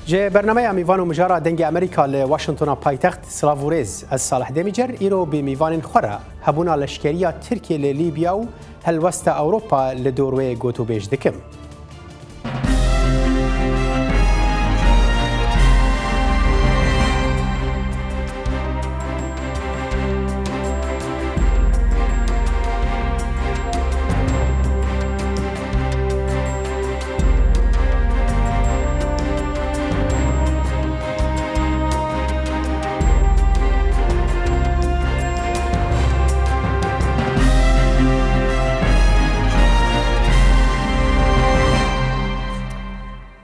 جه برنامه میوان و مجارا دنگ امریکا لواشنطن پایتخت سلاوورز از صالح دمیجر ایرو به میوان خوره هبونا لشکریا ترکیه لیبیا و هلوست اوروپا لدوروی گوتو بیج دکم.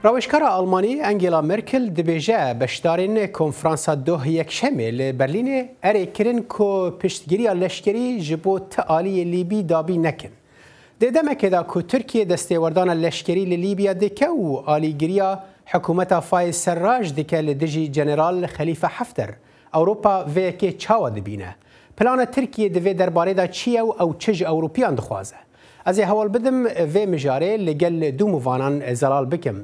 روشکار آلمانی انگلا مرکل دبیجه بشدارین کنفرانس دوه یکشنبه لبرلین اری کرن که پشتگیری لشکری جبو تعالی لیبی دابی نکن. دیدم که دا که ترکیه دستیوردان لشکری لیبیا دکه و آلیگیریا حکومت فایز سراج دکه لدجی جنرال خلیفه حفتر اوروپا وی که چاوا دبینه. پلان ترکیه دوی درباره دا چیه او چج اوروپیان دخوازه. از حوال بدم وی مجاره لگل دو موانان زلال بکم.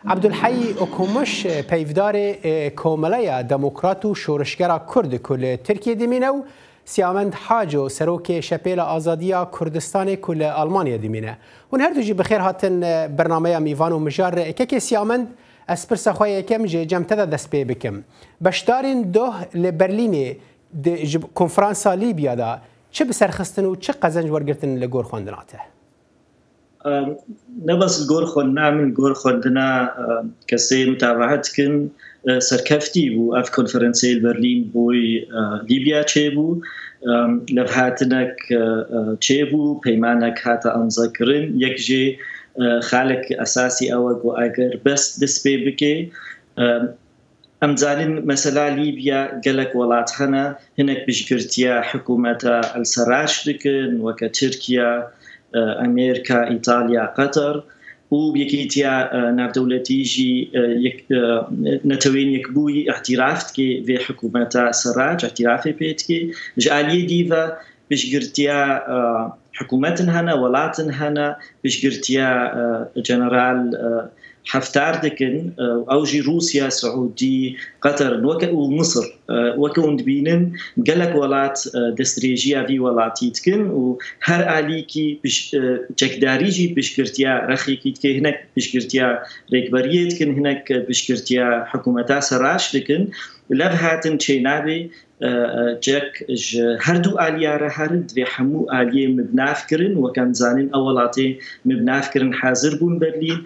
عبدالحی اکومش پیفدار کوملای دموکرات و شورشگر کرد کل ترکیه دمینه و سیامند حاجو سروک شپیل آزادیا کردستان کل آلمانیا دمینه و هر دوجی بخیر هاتن برنامه میوان و مجار که سیامند اسپرس خواه کم جمتده دست پی بکم بشدارین دوه لبرلین کنفرانسا لیبیا دا چه بسرخستن و چه قزنج ورگرتن لگور خواندناته؟ نبس الجور خلنا من الجور خلنا كسي متابعت كن سركفتي بو اف كونفرنسي برلين بوي ليبيا تشيبو لفهاتنك تشيبو بيمانك هاتا انذكرن يكجي خالق اساسي اوغو اگر بس دسبي بكي امزالين مثلا ليبيا قالك ولاتهنا هناك بشكرتيا حكومة السراج دكن وكتركيا امريكا ايطاليا قطر وبيكيتيا ناف دولتيجي نتوين يكبوي اعترافتكي في حكومة سراج اعترافي بيتكي جاليه ديفا بشقرتيا حكومتن هنا ولاتن هنا بشقرتيا جنرال حفتار دكن اوجي روسيا سعودي قطر ومصر وكون دبينن قالك ولات دستريجيا في ولاتيتكن وهر اليكي جكداريجي بشكرتيا رخيكيتكي هناك بشكرتيا ريكبريتكن هناك بشكرتيا حكومتا سراش دكن لفهاتن تشينابي جاك هردو آليارة هرد في حمو آلية مبنافكرن وكان زانين أولاتي مبنافكرن حاضر بون برلين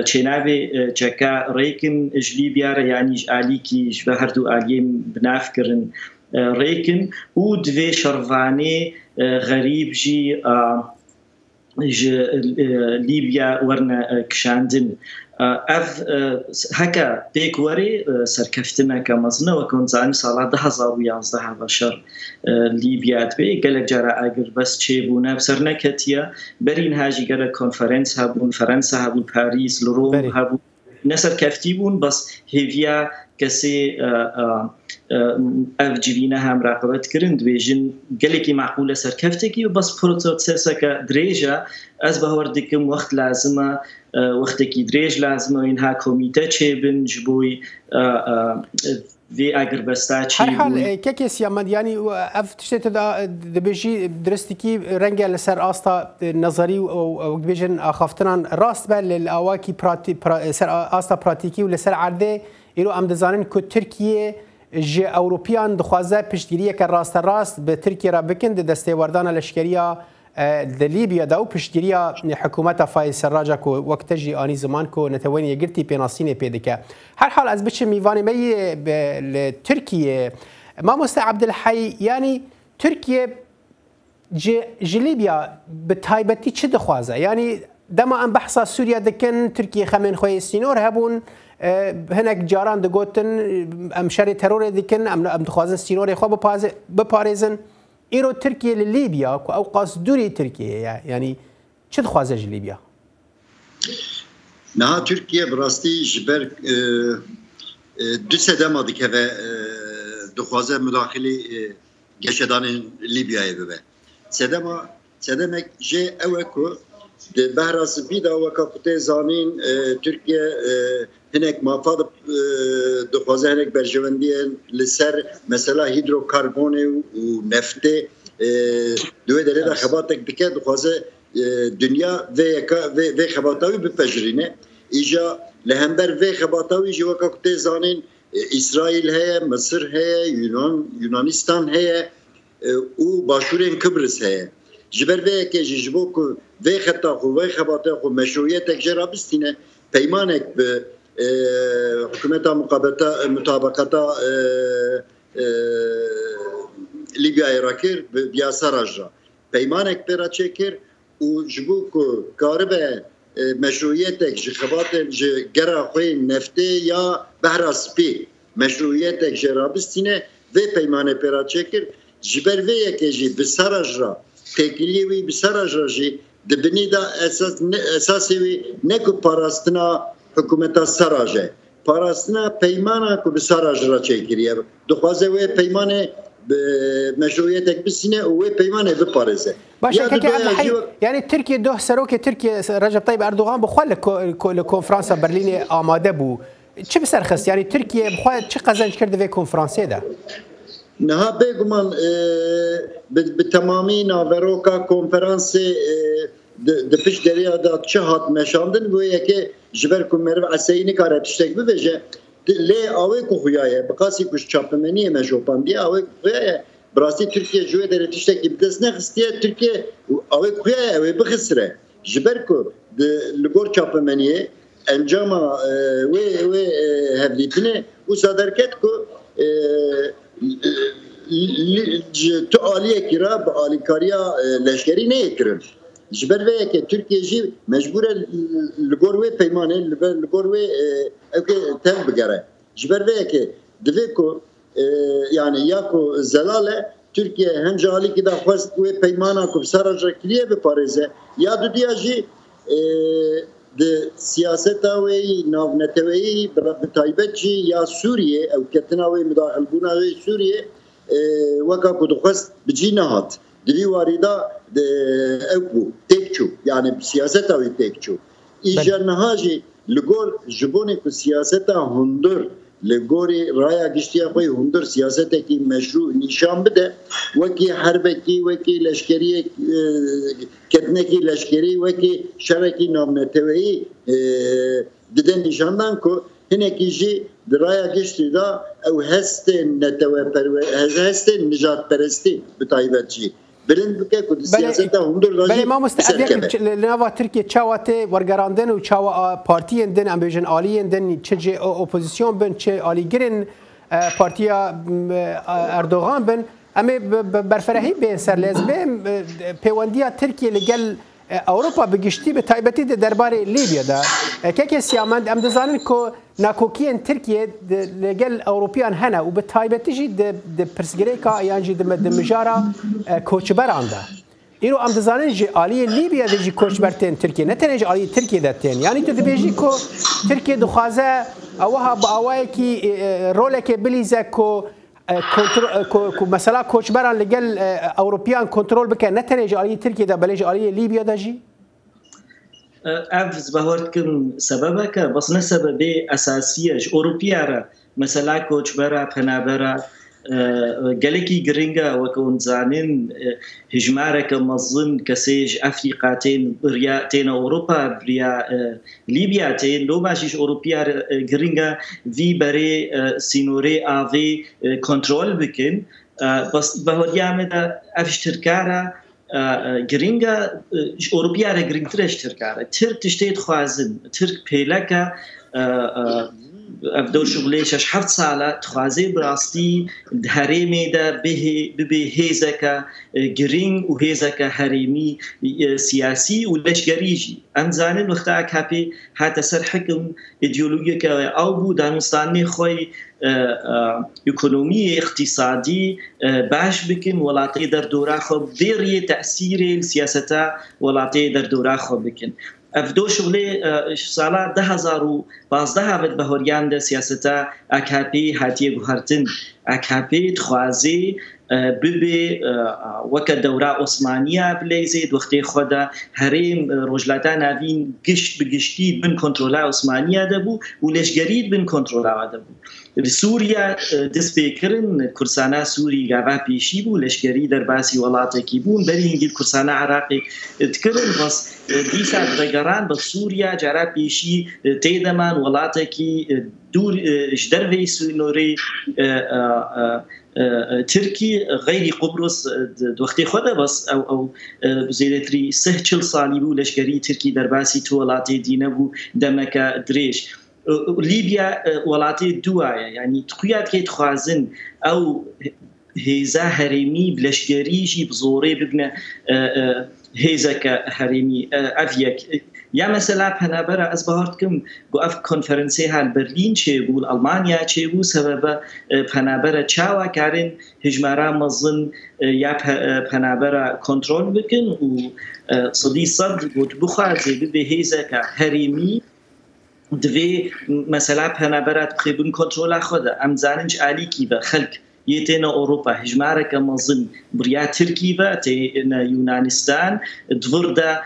تشينابي جاكا ريكن جليبيارة يعني آليكي جبه هردو آلية مبنافكرن ريكن ودفي شرفاني غريب جي ليبيا ورنا كشاندن اف هكا بيك وري سركفتنا كمزنا وكون زاني صالة 2011 بشر ليبيا تبي قالك جرى اگر بس تشيبونا بسرنا كتيا برين هاجي قالك كونفرنس هابون فرنسا هابون باريس لروم هابون نسر كفتيبون بس هيفيا كسي اف جيبينا هم راقبت كرن دويجن قالكي معقولة سركفتكي وبس بروتوتسيسا كدريجا از بهور دكم وقت لازمه وقتی دریج لازمه اینها کمیته چه بن جبوی وی اگر بستاچی هر حال که سیامد یعنی افتشت دبیجی درستی رنگ لسر آستا نظری و دبیجن آخفتنان راست بل لآواکی سر آستا پراتیکی و لسر عرده ایرو امدزانن که ترکیه جه اوروپیان دخوازه پشتگیریه که راست به ترکیه را بکن دسته وردان لشکریا ليبيا دا وبشتريا حكومتها فايز سراجا كو وقت جي اني زمان كو نتوين يقرتي بيناسيني بيدكا هر حال از بتش ميفاني مي لتركيا ما مستعبد الحي يعني تركيا ليبيا بتايبتي تشد خوازه يعني دما ام بحثا سوريا دكن تركيا خمن خوي سينور هبون هناك جاران دغوتن ام شري ترور دكن ام دخوازن سينور خو بباريزن ایرو ترکیه لیبیا کو او قصدوری ترکیه يعني چه دخوازه لیبیا نه ترکیه براستی جبر دو سدما دیگه دخوازه مداخله گشتان لیبیای ببه سدما جه اوه کو بهر سپیدا وکاکوته زانین ترکیه هنک مافاد دخوازه هنک برجواندی لسر مثلا هیدروکاربون و نفته دوی داره دا خباتک بکه دخوازه دنیا و خباتاوی بپجرینه ایجا لهمبر و خباتاوی جو وکاکوته زانین اسرائیل هیا مصر هیا یونانستان هیا و باشورین کبرس هیا جبر وی که جبو کو وی خطا خو وی خباته خو مشروعیت جرا بستینه پیمانک به حکومت مطابقتا لیبیا ایراکر بیا سراجا پیمانک پیرا چکر و جبو کو کاربه مشروعیت خبات جرا خوی نفته یا بهراسپی مشروعیت جرا بستینه وی پیمانه پیرا چکر جبر وی که جی بسراجا تکلیوی بسراجی دبنی دا اساسیوی نکو پاراستنا حکومتا سراجه پاراستنا پیمانا کو بسراج را چکریه دخوازه وی پیمانه مشروعیت بسینه و وی پیمانه بپارزه باشه یعنی ترکیه دو سروک ترکیه رجب طیب اردوغان بخواه لکنفرانس برلین آماده بو چه بسرخست یعنی ترکیه بخواه چه قزنج کرده وی کنفرانسه ده نه بگمان به تمامی ناوروکا کنفرانس دپش دریا داد چه هات نشاندن و یکی جبر کمر و عسینی کار تشتک بوجه لی آوی کو خویاه بقاسی کش چاپمنی مجوپاندی آوی خویاه براستی ترکیه جوی در تشتکی بدست نخستیه ترکیه آوی خویاه آوی بخسره جبر کو لگور چاپمنی انجام و هفلیتنه و صدرکت کو تو آلیه کرا با آلیکاریا لشکری نیکرن جبر وی که ترکیه جی مجبوره لگوروی پیمانه لگوروی اوکی تل بگره جبر وی که دوی کو yani ya ko zelale Türkiye hem cali ki da xwest ve peymana ku saraja kiliye be pareze ya du diaji de siyaseta ve navnetevi bi taybetçi ya Suriye ev ketina ve müdahil buna ve Suriye vaka ku xwest bicî nehat divî warîda ev bu tekçû yani siyaseta ve tekçû îja niha jî li gor ji bonê ku siyaseta hundir لگوری رای گشتیا خوی هندر سیاست کی مشروع نشان بده وکی حربکی وکی لشکری کتنکی لشکری وکی شرکی نامنتوی دیدن نشاندن کو هنکی جی رای گشتی دا او هست نتوه پرو هست نجات پرستی بتایبتی بلند بکه کد سیاست هندر راجی بله ما مستعدیم لنوا ترکیه چاواته ورگراندن و چاوا پارتیان دن امبیژن آلیان دن چه اپوزیسیون بن چه آلیگرین پارتیا اردوغان بن اما برفرهی به سر لازمه پیوندیا ترکیه لگل اوروپا بگشتی به تایبتی درباره لیبیا ده که سیامند ام دزانن کو ناکوکین ترکیه لگل اوروپیان هنه و به تایبتی جی د پرسگری کا یانجی د مجارا کوچبران ده ایرو ام دزانن جی عالی لیبیا د جی کوچبرتن ترکیه نه تنج عالی ترکیه دتن یعنی تو دبیجی کو ترکیه دخوازه اوها با اوای کی رولک بلیزه کو مثلا کوچبران لگل اوروپیان کنترل بکن نه تنج عالی ترکیه ده بلج عالی لیبیا ده جی أفز بهوركن سببك بس نه سببه أساسية أوروبيا را مثلا كوچبرا پنابرا گلکی گرینگا وکون زانین هجماره که مظن کسیج افریقاتین بریا تین اروپا بریا لیبیا تین لو باشیش اروپیا گرینگا وی بری سینوری آوی کنترل بکن بس بهوریامه دا افشترکارا گرینگا اروپیا را گرینگترش ترکاره ترک تشتید خوازن ترک پیلکا افدور شغليش 7 ساله تخازي براستي هرمي دا به هيزكا جرين وهيزكا هرمي سياسي ولشكريجي انزانن وقتا كابي حتى سر حكم ايديولوژيك او بو دانستاني خوي ايكونومي اقتصادي باش بكن ولاتي در دورا خو ديري تاثير السياسه ولاتي در دورا خو بكن افدو شغلی سالا 2012 هفت بهوریان ده سیاستا اکاپی هاتیه گوهرتن AKP خوازی ببێ وەکە دەورا ئۆسمانیا بلەیزێ وەختەی خۆدا هەرێم ڕۆژلاتە ناوین گشت بگشتی بن کۆنترۆلا ئۆسمانیا دەبوو و لەشگەریت بن کۆنترۆلاوە دەبوو. سووریا دەست پێکردن کورسانە سووری گاوا پێشی بوو لەشگەری دەرباسی وڵاتێکی بوون بەرینگیر کورسانە عراقی تکردن بەس دیسا دەگەڕان بە سووریا جارا پێشی تێدەمان وڵاتێکی دوور دەرەوەی سنووری ترکی غیری قبرس وقتی خود بس او زیرتری 40 سالی بو لشکری ترکی درباسی تو ولاتی دینه بو دمک دریش لیبیا ولاتی دوایه یعنی تخویات که تخوازن او هیزا هرمی بلشکریشی بزوره ببنه هیزا که هرمی افیک یا مثلا پنابرا از بهارت کم گو اف کنفرانسی هال برلین چه بول آلمانیا چه بول سبب پنابرا چاوا کارن هجمارا مزن یا پنابرا کنترل بکن و صدی صد گوت بخوازی به هیزا که هرمی دوی مثلا پنابرات بخیبون کنترل خدا ام زاننج علی کی به خلق يتنا أوروبا هجمارة كمظن بريا تركي تينا يونانستان دوردا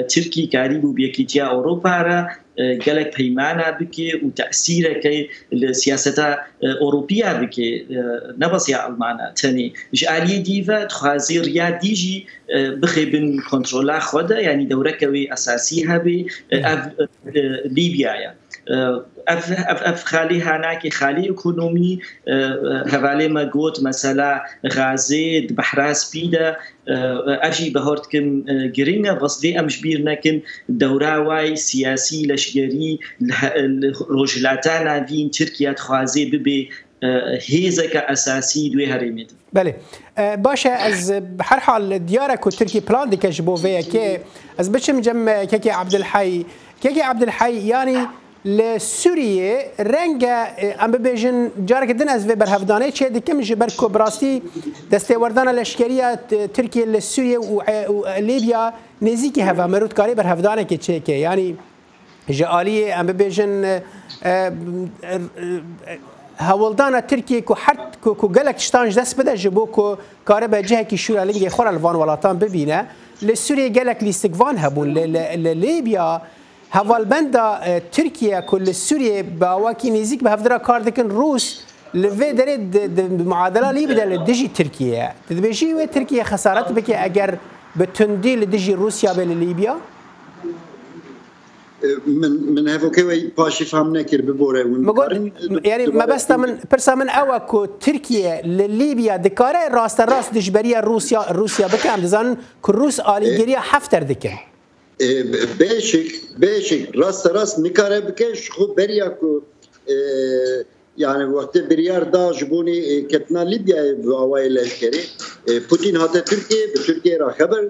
تركي قريب بيكيتيا أوروبا را قالك بيمانا بكي وتأثيره كي السياسة أوروبية بكي نبص يا ألمانا تاني جالية ديفا تخازي رياديجي بخيبن كنترولا خدا يعني دورة كوي أساسيها بي ليبيا يعني اف خالی هناك خالی اکونومی حوالی ما گوت مثلا غازه بحراس بیده اجی بهارت کم گرینه وصلی امش بیر نکن دوره وای سیاسی لشگری روجلاتا نوین ترکیه خوازه ببی هیزک اساسی دوی هریمید. بله باشه از هر حال دیارک و ترکی پلان دیکش بو وی که از بچم جم که عبدالحی یعنی لسوریه رنگ ام ببیجن جارک دن از وی برهفدانه چه دکم جبر کوبراستی دستوردان لشکریه ترکیه لسوریه و لیبیا نزدیکی هوا مرود کاری برهفدانه که چه که یعنی جالیه ام ببیجن هولدان ترکیه کو حد کو گلک شتانج دست بده جبو کو کار به جهه کی شورا لنگ خور الوان ولاتان ببینه لسوریه گلک لیستگوان هبون لیبیا هوالبندا ترکیه کل سوریه با واکی نزدیک به هفدرا کار دکن روس لوی درید معادله لی بده لدیجی ترکیه تدبیجی و ترکیه خسارت بکه اگر به تندی لدیجی روسیا به لیبیا من هفوكي باشي فهمنا كير ببوره يعني ما بس من برسا من اوكو تركيا لليبيا دكاره راست راست دجبريه روسيا بكام دزان كروس اليجيريا حفتر دكه باشك راست نكاره بكش خو برياكو يعني وقت بريار دا جبوني كتنا ليبيا بأوائل الاشكري بوتين هذا تركيا را خبر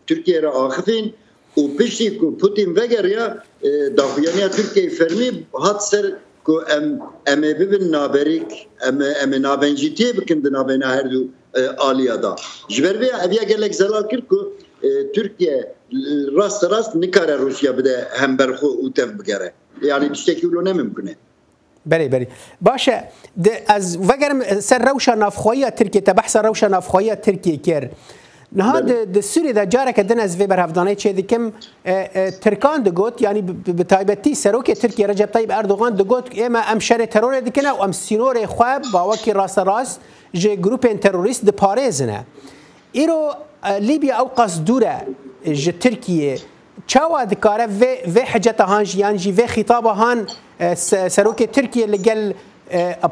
بتركيا را آخفين وبشتي بوتين وگريا داخليانيا تركيا فرمي هات سر كو ام ببن نابريك ام نابنجيتي بكند نابنا هردو آليا دا جبر بيا ابيا قالك زلال كركو تركيا راست نكاره روسيا بده هم برخو وتف بگره يعني بشتكي له نممكنه بله باشه از وگرم سر روشا نافخویی ترکیه تبحث روشا نافخویی ترکیه کر نهاد د سوری د جارک دن از وی برهفدانه چه دکم ترکان دگوت یعنی بتایبتی سروک ترکیه رجب طیب اردوغان دگوت اما ام شر ترور دکنه و ام سینور خواب با وکی راست جه گروپ تروریست د پاریزنه ایرو لیبیا او قصدوره جه ترکیه چاوا دکاره و حجت هانج یعنی جی و خطاب هان سروک ترکیه لگل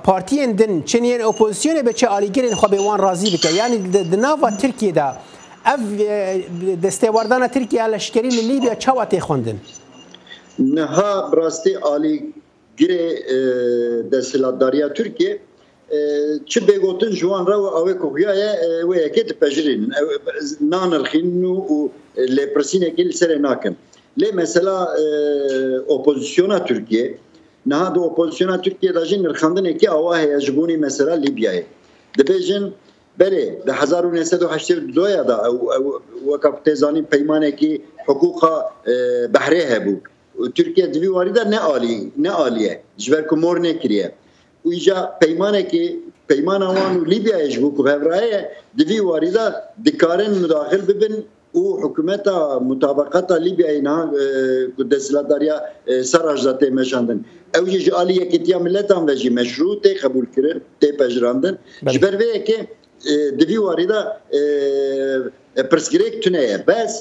پارتیان دن چنین اپوزیسیون به چه آلیگرین خواه وان راضی بکه یعنی دناوا ترکیه دا اف دستوردان ترکیه لشکری لیبیا چاوا تخوندن نها براستی آلیگری دستلاتداریا ترکیه چه بگوتن جوان را و اوه کوهیای و یکیت پجرین نان الخینو و لپرسینه کل سر ناکن لی مثلا اپوزیسیونا ترکیه نه دو اپوزیسیونا ترکیه داجین نرخاندن که اوه یجبونی مثلا لیبیای دبیجن بله ده 1982 دا وقت تزانی پیمانه که حقوق بحره هبو ترکیه دوی واریده نه عالیه جبر کمور نکریه ويجا بيمان وان ليبيا يجبوك بهبرايه دفي وارده دكارن مداخل ببن وحكومتها مطابقتها ليبيا انها قدس لداريا سراج ذاتي مشاندن او يجي آلية كتيا ملتان وجي مشروط قبول كرن تي بجراندن جبر ويه كي دفي وارده برسكريك تنية بس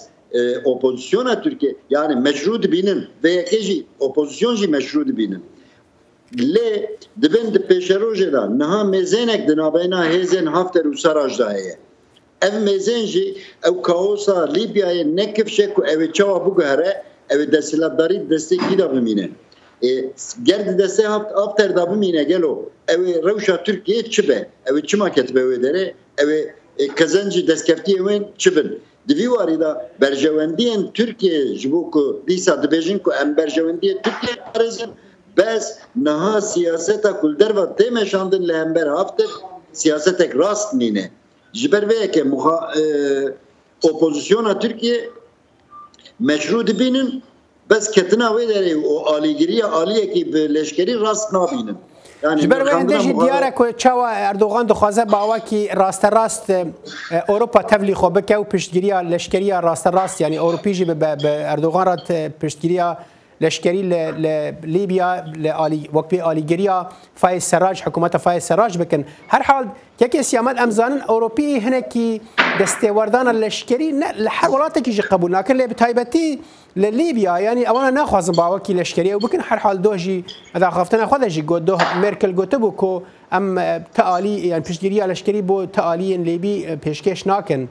اوپوزیسیون ترکیه yani meşru binin ve keji opozisyonji meşru binin le dibin de peşerojeda naha mezenek de nabena hezen hafter usarajda heye ev mezenji ev kaosa Libya'ya nekifşek ev çava bu gare ev desilatları destek da bimine gerdi dese hafter da bimine gelo ev revşa Türkiye çibe ev çima ketbe vedere ev kazancı deskeftiye wen çibin Divî warî da berjewendiyên Tirkiye ji bo ku dîsa dibêjin ku em berjewendiyê Tirkiye parêzin bes niha siyaseta kulderva tê meşandin li hember haftir siyasetek rast nîne ji ber vê yekê opozisyona Tirkiye meşru dibînin bes ketina wê derê û alîgiriya aliyekî bi leşkerî rast nabînin ji ber wê jî diyar ku çawa Erdogan dixwaze bawakî rasterast Ewropa tevlî xwe bike û piştgiriya leşkeriya rasterast yani Ewropî jî bi Erdogan ra piştgiriya leşkerî li Libya wekbê alîgiriya Fayez Serraj hikûmeta Fayez Serraj bikin her hal yekê siyamet em zanin Ewropî hinekî destêwerdana leşkerî ne li her welatekî jî qebûl nakin lê bi taybetî li Libya yani ewana naxwazin bawekî leşkeriya û bikin her hal doh jî daxaftina xwe de jî got doh Merkel gotibû ku em te alî yani piştgiriya leşkerî bo te aliyên Lêbî pêşkêş nakin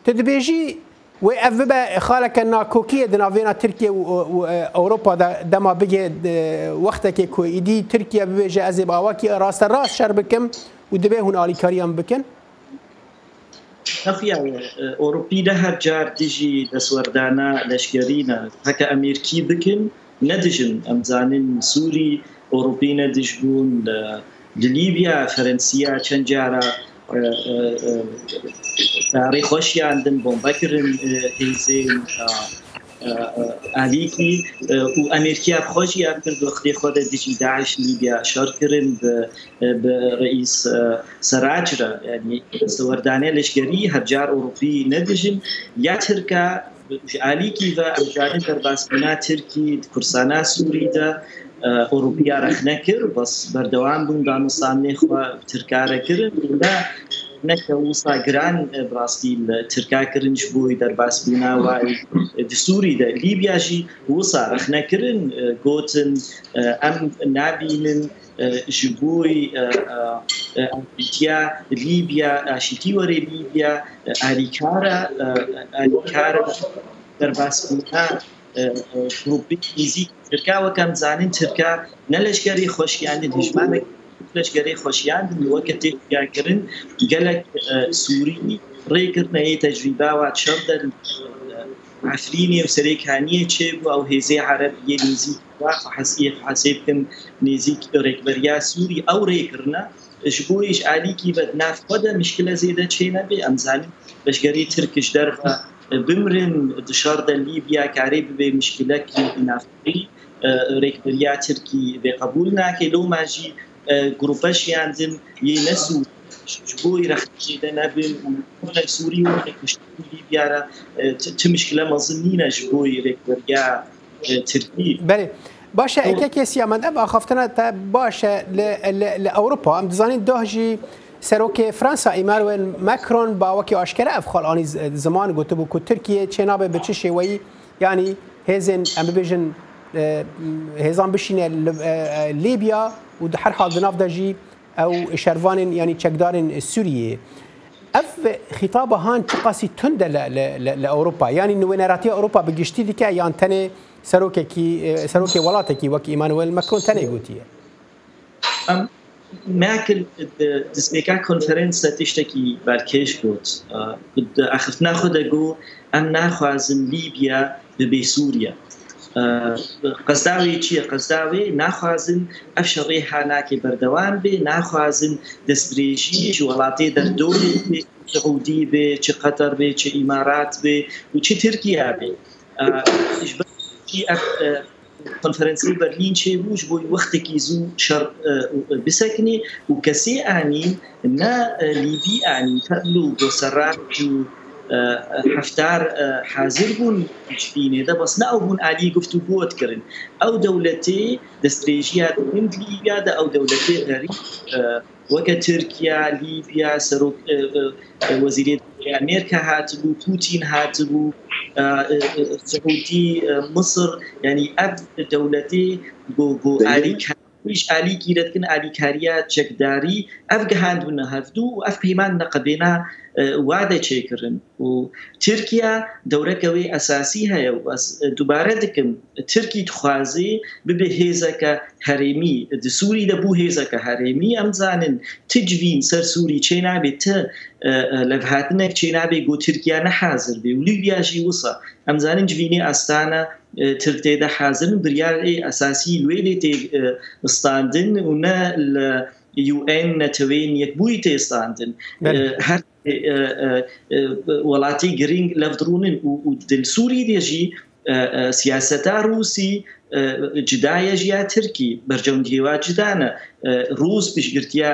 tu dibêjî و اف به خالك ناکوکی دناوینا ترکیه و اروپا دما بگه وقتی که کویدی ترکیه بویجه از باواکی راست شر بکم و دبه هون آلیکاریام بکن نفیا اوروپی ده هر جار دیجی دسوردانا لشکرینا هکا امریکی بکن ندیجن امزانین سوری اوروپی ندیجبون لیبیا فرانسیا چند جارا تاریخ خوشی اندن بمبکرن هیزین علیکی و امریکا خوشی اکرد وقتی خود دیجی داعش لیبیا شار کرن به رئیس سراج را یعنی سوردانه لشکری هر جار اوروپی ندیجن یا ترکا علیکی و امجانی در باسپنا ترکی کرسانا سوری دا اوروپیا رخ نکر بس بردوام بون دانستانی خوا ترکاره کرن و نکه وصا گران براستی ترکا کرنش بوی در باسپنا و دستوری دا لیبیا جی وصا رخ نکرن گوتن ام نابینن جبوی امریکا لیبیا آشتی وری لیبیا آلیکارا در باسپنا گروپی نزیک ترکا وکم زانین ترکا نلشکری خوشیاندن هجمانک لشکری خوشیاندن وقتی کرن گلک سوری ریکرنه تجربه و شردن عفرینی و سریکانیه چه بو او هزی عربیه نزیک و حسیب کم نزیک ریکبریا سوری او ریکرنه جبویش علیکی بد ناف خدا مشکل زیده چه نبی امزانین لشکری ترکش درفا بمرن دشارد لیبیا کاری به مشکلات نفتی ریکبریا ترکی به قبول نکه لو ماجی گروپش یاندن یه نسو جبوی رختی دنبیم و سوری و کشتی لیبیا را چه مشکل مزنینه جبوی ریکبریا ترکی بله باشه اگه کسی من اب خفتنا باشه لاوروبا ام دزانین دهجی سروک فرانسا ایمانوئل ماکرون با وکی آشکار افخال آنی زمان گفته بود که ترکیه چه نابه به چه شیوهی یعنی هزن ام ببیجن هزان بشینه لیبیا و در هر حال دناف داجی او شروان یعنی چکدارن سوریه اف خطاب هان چقاسی تند لاوروبا یعنی نوینراتی اوروبا بگشتی دیگه یان تنه سروک ولاته کی وکی ایمانوئل ماکرون تنه گوتیه ماكل دسبيكا كونفرنس تشتكي بالكيش قلت قد اخذت ناخذ جو ام ناخذ ليبيا بسوريا قصداوي شي قصداوي ناخذ افشري حناكي بردوان بي ناخذ دستريجي ولاتي در دولة سعودي بي شي قطر بي شي امارات بي وشي تركيا بي کنفرانسی برلین چه بوش بوی وقتی که زو شر بسکنی و کسی آنی نه لیبی آنی تلو دو سرات هفتار حاضر بون جبینه ده بس نه او بون علی گفتو بود کرن او دولتی دستریجیات من لیبیا ده او دولتی غریب وەکە تورکیا لیبیا سەرۆک وەزیرێت ئەمریکا هاتبوو پوتین هاتبوو سعودی مصر ینی ئەف دەولەتێ بۆ ئالیکاریش ئالی گیرەتکن ئالیکاریە چەکداری ئەف گەهاندبوونە هەفتوو و ئەف پەیمان نەقەبێنە وادە چێکردن و تورکیا دەورەکەوەی ئەساسی هەیە و دووبارە دکم تورکی دخوازی ببێ هێزەکە هەرێمی سووری دەبوو هێزەکە هەرێمی ئەمزانن تجوین سەر سووری چێ نابێت تە لە هاتنێک چێ نابێ گۆ تورکیا نەحازر بێ و لیبیاژی وسە ئەمزانن جوینێ ئەستانە ترک تێدا حازرن بریارێ ئەساسی لێ لێ تێستاندن و نە لە UN نەتەوەین یەکبووی تێستاندن هەر وڵاتی گرنگ لەفدڕونن و دلسووری دێژی سیاسەتا رووسی جدایە ژیا ترکی بەرجەوندیێوا جدانە رووس پشگرتیا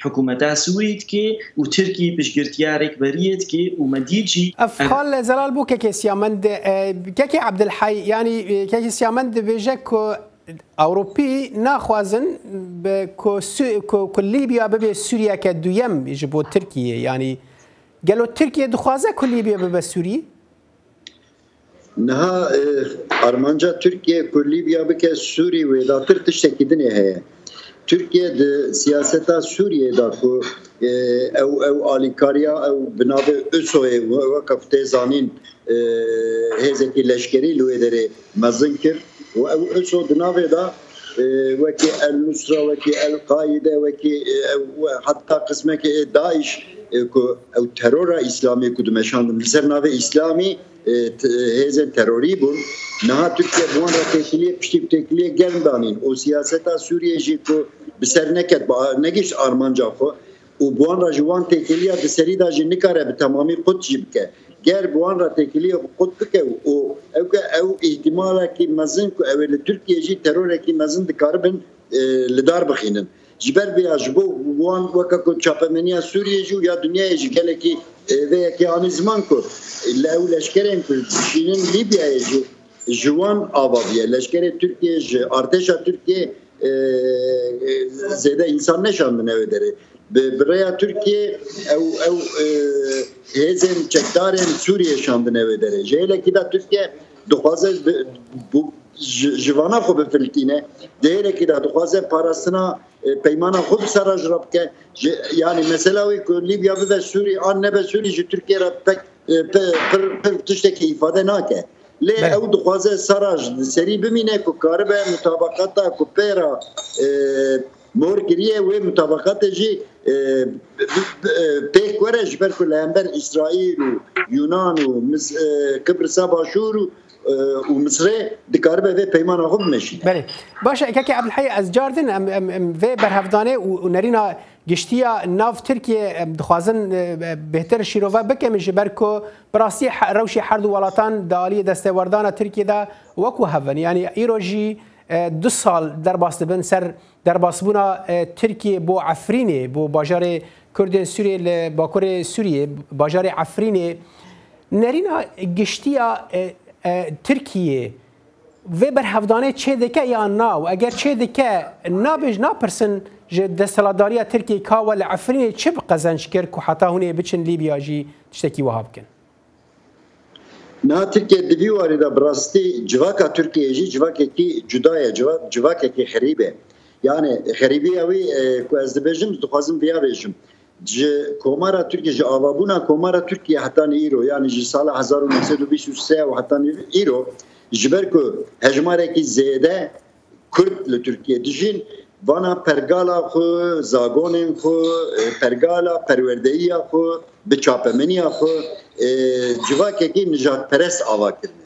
حکوومەتا سووریت کێ و ترکی پشگرتیارێک بەریت کێ و مەدیجی ئەفخال زەلال بوو کێکی سیامەند کێکی عەبدولحەی ینی کێکی سیامەند دەبێژە ئەوروپی ناخوازن لیبیا ببێ سووریەکە دوویەم ji بۆ ترکیە ینی گەلۆ ترکیە دخوازە لیبیا ببە سووری نها ئارمانجا تورکیە لیبیا بکە سووری وێداتر تشتێکی دنێ هەیە تورکیە سیاسەتا سووریێدا ئەو ئالیکاریە ئەو بناوێ ئوسۆیە وەکە تێزانین هێزێکی لەشکری لێ دەرێ مەزن کرد و ئەو ئوسۆ بناوێدا وەکی ئەلنوسرا وەکی ئەلقاعیدە وەکی حتا قسمێکی داعش ئەو تەرۆرە ئیسلامی کو دمەشاندن لەسەر ناوێ ئیسلامی هێزن تەرۆری بوون نها تورکیە بوان را تێکیلیە پشتی تێکیلیە گەرمدانین و سیاسەتا سووریێژی کو بسەر نەکرد نەگەیشت ئارمانجا خۆ و بوان را جوان تێکیلیە بسەریدا ژی نکارە بە تەمامی قوت جی بکە گەر بوان را تێکیلیە قوت بکە و ئەو ئیحتیمالێکی مەزن کو ئەوێ لە تورکیەژی تەرۆرێکی مەزن دکاربن لەدار بخینن جبر بیا جبو وان وکا کو چاپمنیا سوریه جو یا دنیای جگلکی ویکی آنی زمان کو لو لشکرین کو شینن لیبیا جو جوان آبادیه لشکر ترکیه ارتشا ترکیه زیاده انسان نشان بنوی داره برای ترکیه او هزن چکدارن سوریه شان بنوی داره جهله که دا ترکیه دخوازه جوانا خو بفلتینه دیره که دا دخوازه پاراستنا پیمانا خود سراج رب که یعنی مثلا وی که لیبیا به سوری آن نبه سوری جو ترکیه را پر تشتکی ifade ناکه لی او دخوازه سراج سری بمینه که کاربه مطابقاتا که پیرا مور گریه و مطابقات جی پیک وره جبر که لهمبر اسرائیل و یونان و کبرسا باشور و مصر دکاربه و پیمان خوب میشید. بله. باشه که عبدالحی از جاردن و برهفدانه و نرینا گشتیا ناف ترکیه دخوازن بهتر شیروه بکم جبر کو براستی روشی هر دو ولاتان دالی دستاوردان ترکیه دا وکو هفن یعنی ایروجی 2 سال در باستبن سر در باسبونا ترکیه بو عفرینه بو باجار کردن سوریه باکور سوریه باجار عفرینه نرینا گشتیا ترکیه و برهفدانه چه دکه یا نا و اگر چه دکه نابج ناپرسن دستلاداری ترکیه کاول عفرینه چه بقزنش کرد که حتی هونه بچن لیبیا جی تشتکی وهاب کن نه ترکیه دویواری دا براستی جواکا ترکیه جی جواکه کی جدایه جواکه کی خریبه یعنی خریبی اوی که از دبیجم دخوازم بیا بیجم کومارا ترکیه جی آوابونا کومارا ترکیه حتی ایرو یعنی جی سال 1923 و حتی ایرو جبر که هجماره کی زیده کرد لترکیه دیجین وانا پرگالا خو زاگونین خو پرگالا پروردهی خو بچاپمنی خو جواکه کی نجات پرست آوا کرده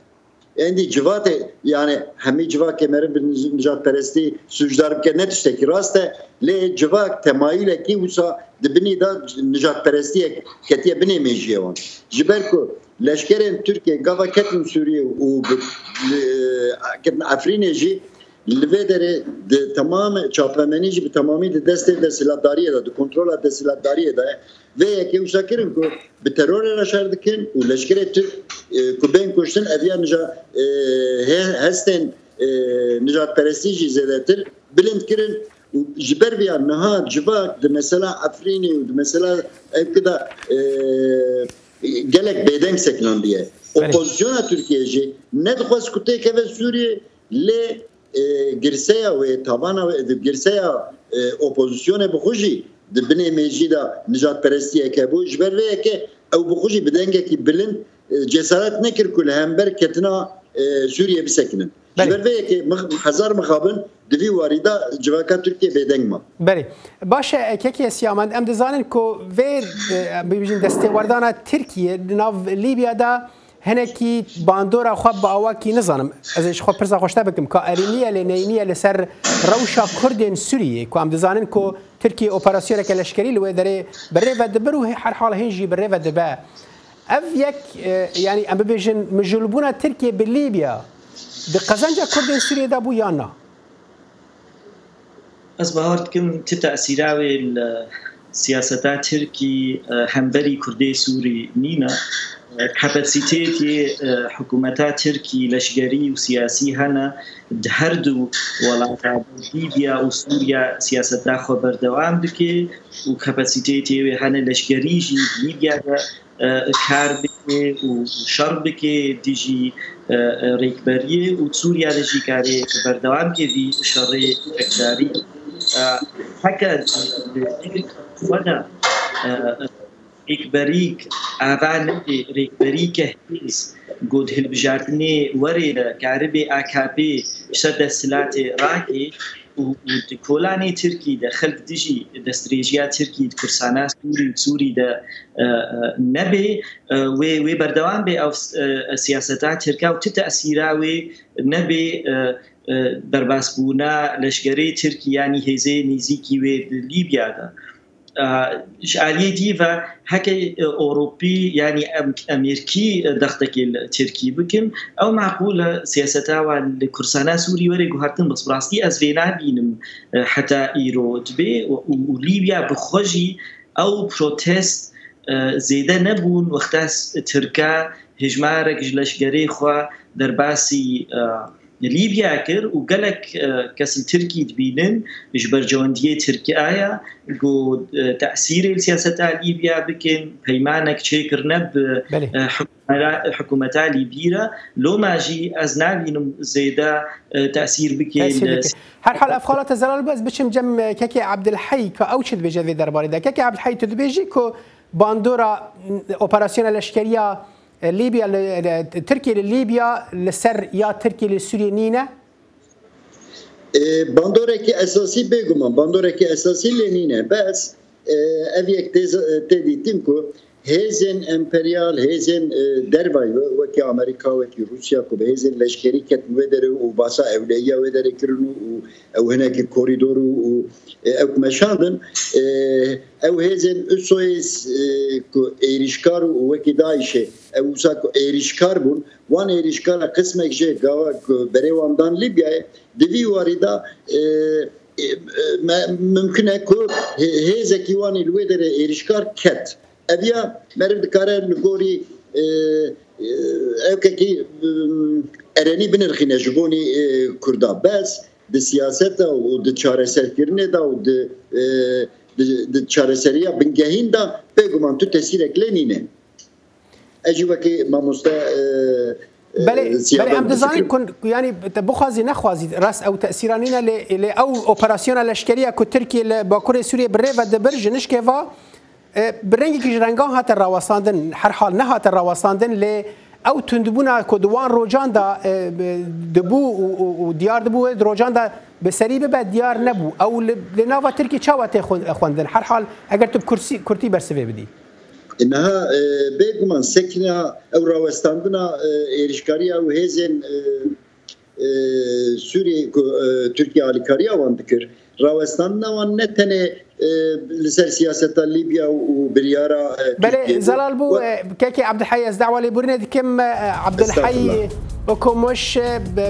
یعنی جوات یعنی همه جواک مرد نجات پرستی سوجدار بکر نتشتکی راسته لی جواک تمایل کی وسا دبنی دا نجات پرستی کتیه بنی میجیه وان جبر کو لشکرین ترکیه گاوا کتن سوریه و کتن افرین جی لودره تمام چاپمنی جی به تمامی دست سلاحداریه ده کنترل ده سلاحداریه ده و یکی وشاکرین که به ترور رشار دکن و لشکر ترک که بین کشتن اویا نجا هستن نجات پرستی جی زیاده تر بلند کرن جبر بیا نهاد جباك ده مثلا افريني وده مثلا كده جالك بيدنگ سكنان ديه اوبوزيسيون تركيا جي ندخوز كتي كيف سوريا ل جرسيا وطبعا جرسيا اوبوزيسيون بخوجي ده بني ميجي ده نجات پرستي كابو جبر بيا كي او بخوجي بدنگه كي بلند جسارت نكر كل همبر كتنا سوريا بسكنن جبر بيا كي هزار مخابن دوی واریدا جواکا ترکیه بدنگ ما. بله. باشه که سیامند ام دزانن کو ویر بیشتر دستاوردان ترکیه ناو لیبیا دا هنکی باندورا خواب با آواکی نزانم. ازش خواب پرسا خوشته بکم که ارینیه لنینیه لسر روشا کردن سوریه که ام دزانن کو ترکیه اپراسیون کلشکری لوی داره بره و دبرو هر حال هنجی بره و دبا. اف یک یعنی ام بیشتر مجلبونا ترکیه بلیبیا دقزنجا کردن سوریه دا بو یا نه؟ از باورد کم چه تأثیراوی سیاستات ترکی همبری کرده سوری نینا کپاسیتی حکومتات ترکی لشگری و سیاسی هنه هر دو ولایات لیبیا و سوریا سیاستات خو بردوام دکه و کپاسیتی هنه لشگری جی لیبیا کار بکه و شر بکه دیجی ریکبریه و سوریا دیجی کاری بردوام که وی شر اقداری حكى ودا إكبريك أفعل إكبريك هيس قد هالبجارتني ورد كعربي AKP شد السلات راكي وكولاني تركي ده خلف ديجي ده استراتيجيات تركي كرسانا سوري ده نبي وبردوان بي أو سياستات تركيا وتتأثيرها ونبي برباس بونا لشگری ترکیانی هزه نزیکی و لیبیا دا شعالیه دی و هکی اوروپی یعنی امریکی دختکی ترکی بکن او معقول سیاستا و لکرسانا سوری وره گوهرتن بس براستی از وینا بینم حتی ایرو دبی و لیبیا بخوشی او پروتست زیده نبون وقتاس ترکا هجمارك لشگری خواه در باسی ليبيا كر وقالك كاس التركي تبينن جبر جواندية تركيا جو تأثير السياسة ليبيا بكن بيمانك شكر نب حكومتها ليبيا لو ما جي أزنابين زيدا تأثير بكن هر حال أفخالات الزلال بس بشم جم كاكي عبد الحي كأوشد بجذي درباري دا كاكي عبد الحي تدبيجي كو باندورا أوبراسيون الأشكالية ليبيا تركيا لليبيا لسر يا تركيا لسوريا نينا باندورك اساسي بيغما باندورك اساسي لنينا بس افيك تدي تيمكو هيزن امبريال هيزن درباي وكي امريكا وكي روسيا كو هيزن لشكري كت ودر وباسا اوليا ودر كرنو او هناك كوريدور او مشادن او هيزن اسويس كو ايريشكار وكي دايشه او ساكو ايريشكار بون وان ايريشكار قسمك جي غاوا بريواندان ليبيا دبي واردا ممكن اكو هيزا كيواني الودر ايريشكار كت ابيا مرد كارن نقولي اوكي اراني بنرخينا جبوني كردا بس د سياسته و د چارەسەرکردنê da و د چارەسەریya bingehîn da pêguman tu tesîrek lê nîne ejî wekî mamoste بله ام دزاني يعني بخوازي نخوازي راس او تاثيرانينا ل او اوبراسيون الاشكاليه كو تركيا باكور سوريا بريفا دبرج نشكيفا برنگی که رنگان هات راوساندن هر حال نه هات راوساندن ل او تندبونا کدوان روجان دا دبو و دیار دبو روجان دا بسری به دیار نبو او لناوا ترکی چاوت خوندن هر حال اگر تو کرتی برسوی بدی انها بيغمان سكنا او راوستاندنا ايرشكاريا وهيزن سوري تركيا الكاريا واندكر راوستان نوان نتنه لسر سياسة ليبيا وبريارة بله زلال بو كيكي عبد الحي از دعوة لبورنة كم عبد الحي وكمش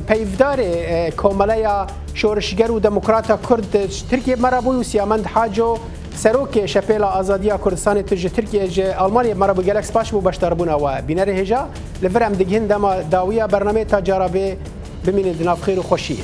بيفداري كوماليا شورشگر و دموكراتا كرد تركيا مرابو سيامند حاجو سروك شپيلا آزادية كردستان تجي تركيا جي ألمانيا مرابو جالكس باش بو باشتربونا و بيناري هجا لفرم دقهن دما داوية برنامج تجاربي بمين دناف خير و خوشيه